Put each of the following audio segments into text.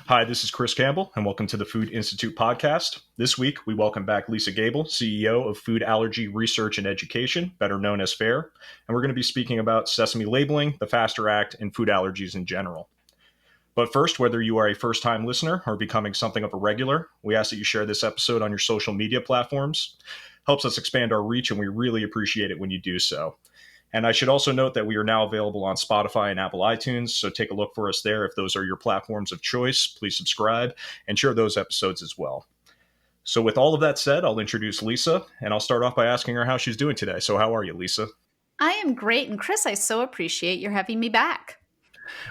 Hi, this is Chris Campbell, and welcome to the Food Institute podcast. This week, we welcome back Lisa Gable, CEO of Food Allergy Research and Education, better known as FARE, and we're going to be speaking about Sesame labeling, the FASTER Act, and food allergies in general. But first, whether you are a first-time listener or becoming something of a regular, we ask that you share this episode on your social media platforms. Helps us expand our reach, and we really appreciate it when you do so. And I should also note that we are now available on Spotify and Apple iTunes, so take a look for us there if those are your platforms of choice. Please subscribe and share those episodes as well. So with all of that said, I'll introduce Lisa, and I'll start off by asking her how she's doing today. So how are you, Lisa? I am great. And Chris, I so appreciate your having me back.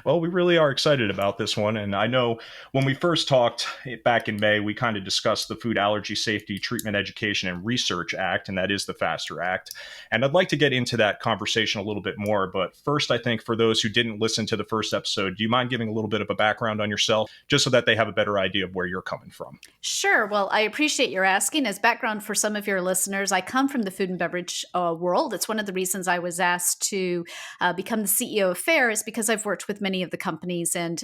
Well, we really are excited about this one. And I know when we first talked back in May, we kind of discussed the Food Allergy Safety Treatment Education and Research Act, and that is the FASTER Act. And I'd like to get into that conversation a little bit more. But first, I think for those who didn't listen to the first episode, do you mind giving a little bit of a background on yourself, just so that they have a better idea of where you're coming from? Sure. Well, I appreciate your asking. As background for some of your listeners, I come from the food and beverage world. It's one of the reasons I was asked to become the CEO of FARE is because I've worked with many of the companies and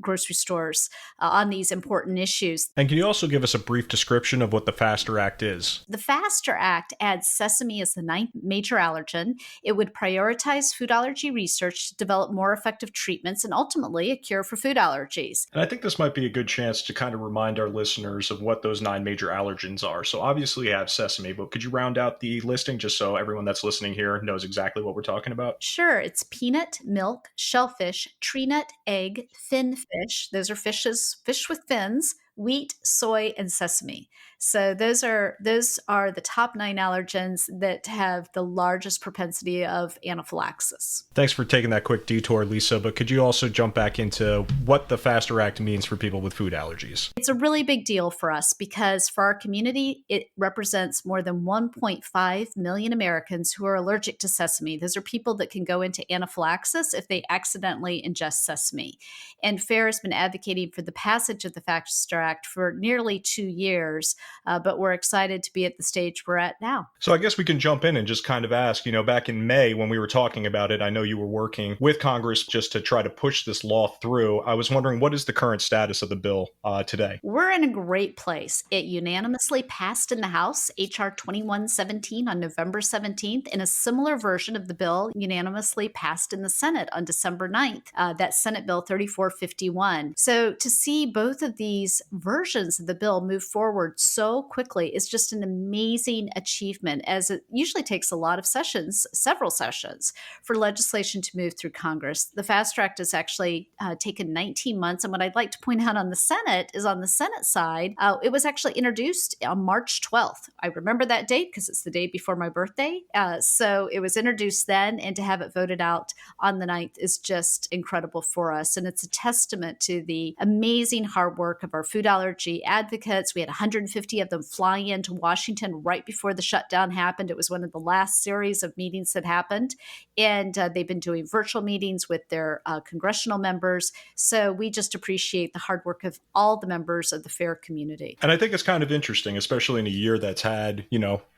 grocery stores on these important issues. And can you also give us a brief description of what the FASTER Act is? The FASTER Act adds sesame as the ninth major allergen. It would prioritize food allergy research to develop more effective treatments and ultimately a cure for food allergies. And I think this might be a good chance to kind of remind our listeners of what those 9 major allergens are. So obviously you have sesame, but could you round out the listing just so everyone that's listening here knows exactly what we're talking about? Sure, it's peanut, milk, shellfish, tree nut, egg, fin fish. Those are fish with fins, wheat, soy, and sesame. So those are the top 9 allergens that have the largest propensity of anaphylaxis. Thanks for taking that quick detour, Lisa, but could you also jump back into what the FASTER Act means for people with food allergies? It's a really big deal for us because for our community, it represents more than 1.5 million Americans who are allergic to sesame. Those are people that can go into anaphylaxis if they accidentally ingest sesame. And FARE has been advocating for the passage of the FASTER Act for nearly 2 years, but we're excited to be at the stage we're at now. So I guess we can jump in and just kind of ask, back in May when we were talking about it, I know you were working with Congress just to try to push this law through. I was wondering, what is the current status of the bill today? We're in a great place. It unanimously passed in the House, H.R. 2117 on November 17th, and a similar version of the bill unanimously passed in the Senate on December 9th. That's Senate Bill 3451. So to see both of these versions of the bill move forward so quickly is just an amazing achievement, as it usually takes a lot of sessions, several sessions, for legislation to move through Congress. The FASTER Act has actually taken 19 months. And what I'd like to point out on the Senate is on the Senate side, it was actually introduced on March 12th. I remember that date because it's the day before my birthday. So it was introduced then, and to have it voted out on the 9th is just incredible for us. And it's a testament to the amazing hard work of our food allergy advocates. We had 150 of them fly into Washington right before the shutdown happened. It was one of the last series of meetings that happened. And they've been doing virtual meetings with their congressional members. So we just appreciate the hard work of all the members of the FARE community. And I think it's kind of interesting, especially in a year that's had,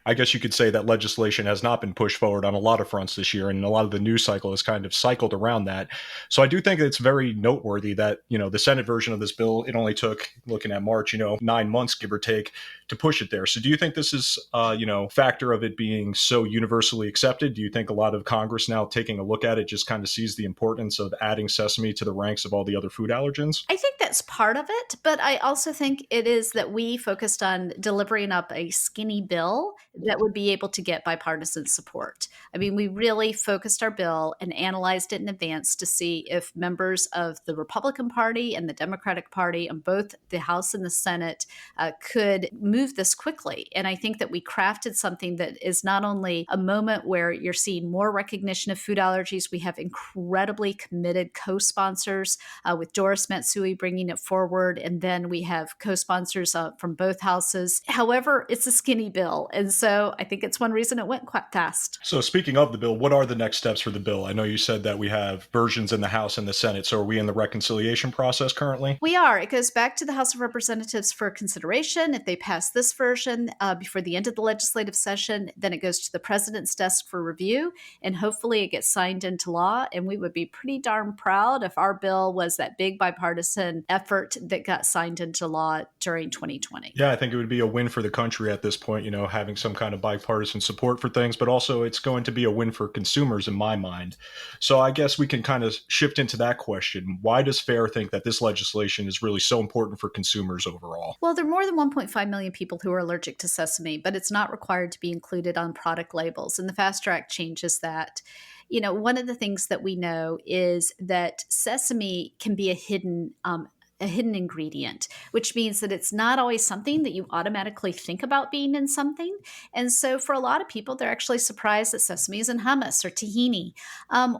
I guess you could say that legislation has not been pushed forward on a lot of fronts this year, and a lot of the news cycle has kind of cycled around that. So I do think it's very noteworthy that, the Senate version of this bill, it only took, looking at March, 9 months, give or take, to push it there. So do you think this is, factor of it being so universally accepted? Do you think a lot of Congress now taking a look at it just kind of sees the importance of adding sesame to the ranks of all the other food allergens? I think that's part of it, but I also think it is that we focused on delivering up a skinny bill that would be able to get bipartisan support. I mean, we really focused our bill and analyzed it in advance to see if members of the Republican Party and the Democratic Party on both the House and the Senate could move this quickly. And I think that we crafted something that is not only a moment where you're seeing more recognition of food allergies, we have incredibly committed co-sponsors with Doris Matsui bringing it forward. And then we have co-sponsors from both houses. However, it's a skinny bill. And so I think it's one reason it went quite fast. So speaking of the bill, what are the next steps for the bill? I know you said that we have versions in the House and the Senate. So are we in the reconciliation process currently? We are. It goes back to the House of Representatives for consideration. If they pass this version before the end of the legislative session, then it goes to the president's desk for review, and hopefully it gets signed into law. And we would be pretty darn proud if our bill was that big bipartisan effort that got signed into law during 2020. Yeah, I think it would be a win for the country at this point, having some kind of bipartisan support for things, but also it's going to be a win for consumers in my mind. So I guess we can kind of shift into that question. Why does FAIR think that this legislation is really so important for consumers overall? Well, there are more than 1.5 million people who are allergic to sesame, but it's not required to be included on product labels. And the Fast Track changes that. One of the things that we know is that sesame can be a hidden ingredient, which means that it's not always something that you automatically think about being in something. And so for a lot of people, they're actually surprised that sesame is in hummus or tahini,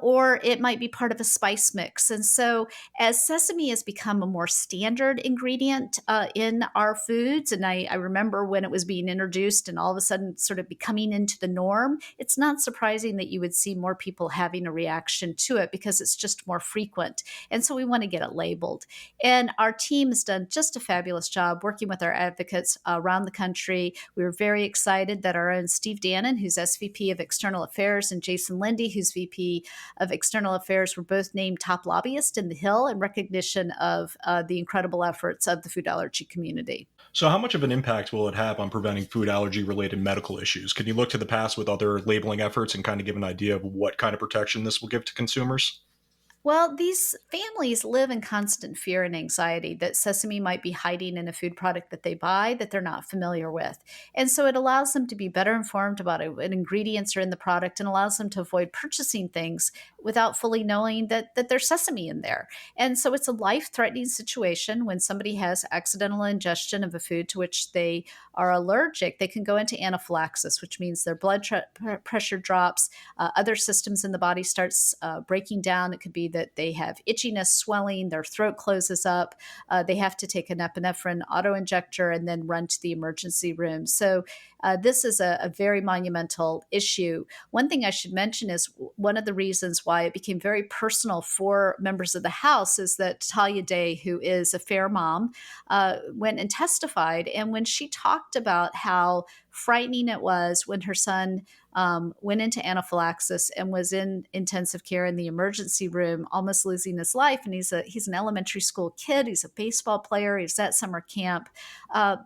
or it might be part of a spice mix. And so as sesame has become a more standard ingredient in our foods, and I remember when it was being introduced and all of a sudden sort of becoming into the norm, it's not surprising that you would see more people having a reaction to it because it's just more frequent. And so we want to get it labeled. And our team has done just a fabulous job working with our advocates around the country. We were very excited that our own Steve Dannon, who's SVP of External Affairs, and Jason Lindy, who's VP of External Affairs, were both named top lobbyists in the Hill in recognition of the incredible efforts of the food allergy community. So how much of an impact will it have on preventing food allergy related medical issues? Can you look to the past with other labeling efforts and kind of give an idea of what kind of protection this will give to consumers? Well, these families live in constant fear and anxiety that sesame might be hiding in a food product that they buy that they're not familiar with. And so it allows them to be better informed about what ingredients are in the product and allows them to avoid purchasing things without fully knowing that there's sesame in there. And so it's a life-threatening situation when somebody has accidental ingestion of a food to which they are allergic. They can go into anaphylaxis, which means their blood pressure drops, other systems in the body starts breaking down. It could be that they have itchiness, swelling, their throat closes up. They have to take an epinephrine auto-injector and then run to the emergency room. So this is a very monumental issue. One thing I should mention is one of the reasons why it became very personal for members of the House is that Talia Day, who is a FAIR mom, went and testified. And when she talked about how frightening it was when her son went into anaphylaxis and was in intensive care in the emergency room, almost losing his life. And he's an elementary school kid. He's a baseball player. He's at summer camp.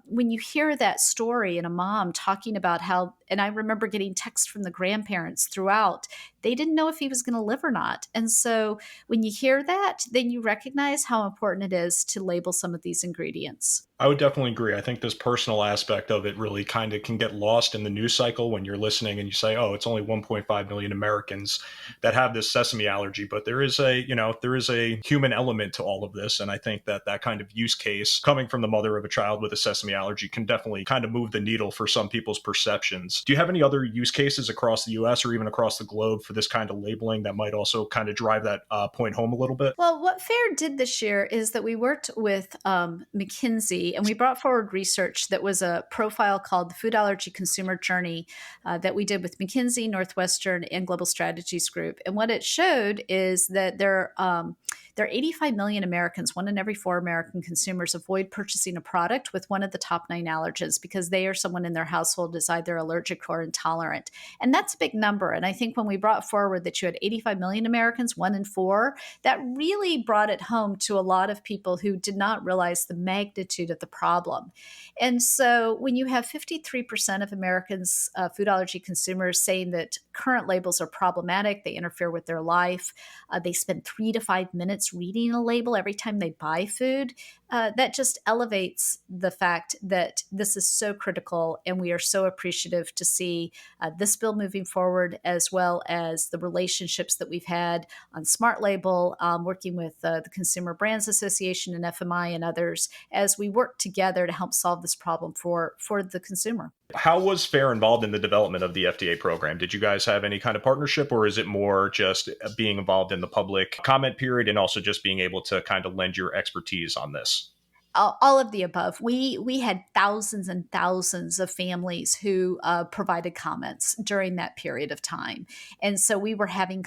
When you hear that story and a mom talking about how, and I remember getting texts from the grandparents throughout, they didn't know if he was going to live or not. And so when you hear that, then you recognize how important it is to label some of these ingredients. I would definitely agree. I think this personal aspect of it really kind of can get lost in the news cycle when you're listening and you say, oh, it's only 1.5 million Americans that have this sesame allergy. But there is a human element to all of this. And I think that kind of use case coming from the mother of a child with a sesame allergy can definitely kind of move the needle for some people's perceptions. Do you have any other use cases across the US or even across the globe for this kind of labeling that might also kind of drive that point home a little bit? Well, what FAIR did this year is that we worked with McKinsey and we brought forward research that was a profile called the Food Allergy Consumer Journey that we did with McKinsey, Northwestern, and Global Strategies Group. And what it showed is that there are 85 million Americans, 1 in every 4 American consumers, avoid purchasing a product with one of the top 9 allergens because they or someone in their household is either allergic or intolerant. And that's a big number. And I think when we brought forward that you had 85 million Americans, 1 in 4, that really brought it home to a lot of people who did not realize the magnitude of the problem. And so when you have 53% of Americans, food allergy consumers, saying that current labels are problematic, they interfere with their life, they spend 3 to 5 minutes reading a label every time they buy food, that just elevates the fact that this is so critical, and we are so appreciative to see this bill moving forward, as well as the relationships that we've had on Smart Label, working with the Consumer Brands Association and FMI and others, as we work together to help solve this problem for the consumer. How was FAIR involved in the development of the FDA program? Did you guys have any kind of partnership, or is it more just being involved in the public comment period and also just being able to kind of lend your expertise on this? all of the above. We had thousands and thousands of families who provided comments during that period of time, and so we were having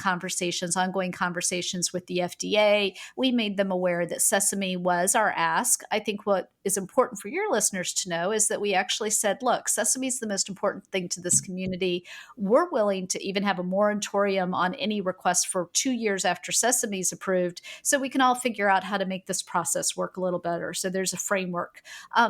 ongoing conversations with the FDA. We made them aware that Sesame was our ask. I think what is important for your listeners to know is that we actually said, look, Sesame is the most important thing to this community. We're willing to even have a moratorium on any requests for 2 years after Sesame is approved, so we can all figure out how to make this process work a little better. So there's a framework.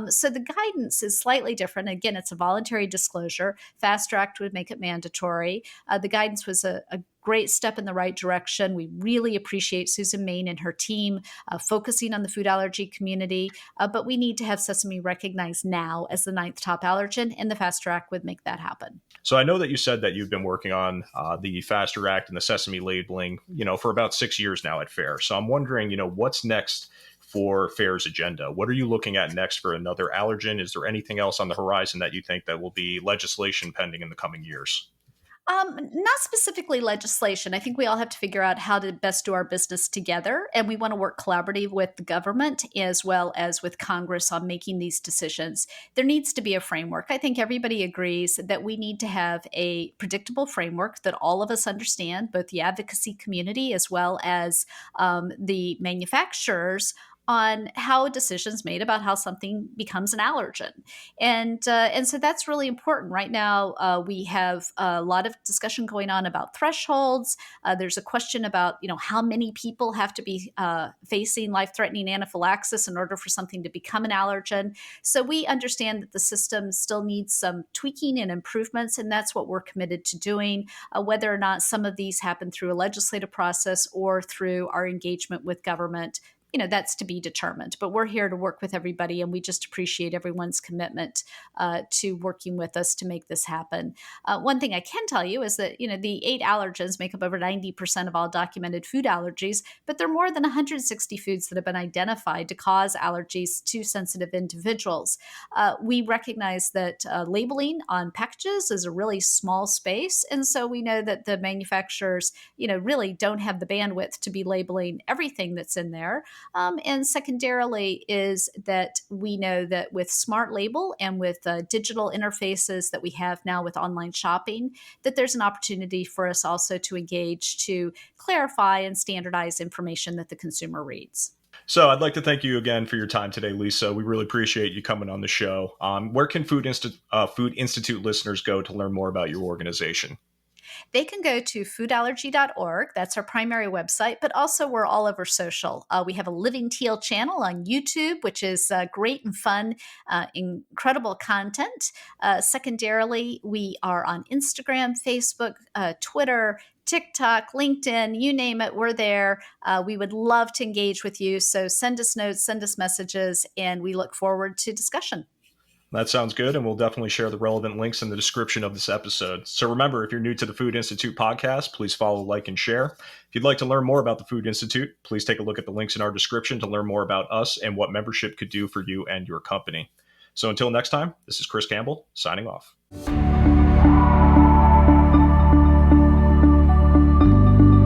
So the guidance is slightly different. Again, it's a voluntary disclosure. Fast Track would make it mandatory. The guidance was a great step in the right direction. We really appreciate Susan Main and her team focusing on the food allergy community, but we need to have Sesame recognized now as the 9th top allergen, and the Fast Track would make that happen. So I know that you said that you've been working on the Faster Act and the Sesame labeling, for about 6 years now at FAIR. So I'm wondering, what's next for FAIR's agenda? What are you looking at next for another allergen? Is there anything else on the horizon that you think that will be legislation pending in the coming years? Not specifically legislation. I think we all have to figure out how to best do our business together. And we want to work collaboratively with the government as well as with Congress on making these decisions. There needs to be a framework. I think everybody agrees that we need to have a predictable framework that all of us understand, both the advocacy community as well as the manufacturers, on how decisions made about how something becomes an allergen. And so that's really important. Right now, we have a lot of discussion going on about thresholds. There's a question about, how many people have to be facing life-threatening anaphylaxis in order for something to become an allergen. So we understand that the system still needs some tweaking and improvements, and that's what we're committed to doing. Whether or not some of these happen through a legislative process or through our engagement with government, that's to be determined. But we're here to work with everybody, and we just appreciate everyone's commitment to working with us to make this happen. One thing I can tell you is that, the 8 allergens make up over 90% of all documented food allergies, but there are more than 160 foods that have been identified to cause allergies to sensitive individuals. We recognize that labeling on packages is a really small space, and so we know that the manufacturers, really don't have the bandwidth to be labeling everything that's in there. And secondarily is that we know that with Smart Label and with digital interfaces that we have now with online shopping, that there's an opportunity for us also to engage to clarify and standardize information that the consumer reads. So I'd like to thank you again for your time today, Lisa. We really appreciate you coming on the show. Where can Food Institute listeners go to learn more about your organization? They can go to foodallergy.org. That's our primary website, but also we're all over social. We have a Living Teal channel on YouTube, which is great and fun, incredible content. Secondarily, we are on Instagram, Facebook, Twitter, TikTok, LinkedIn, you name it, we're there. We would love to engage with you. So send us notes, send us messages, and we look forward to discussion. That sounds good, and we'll definitely share the relevant links in the description of this episode. So remember, if you're new to the Food Institute podcast, please follow, like, and share. If you'd like to learn more about the Food Institute, please take a look at the links in our description to learn more about us and what membership could do for you and your company. So until next time, this is Chris Campbell, signing off.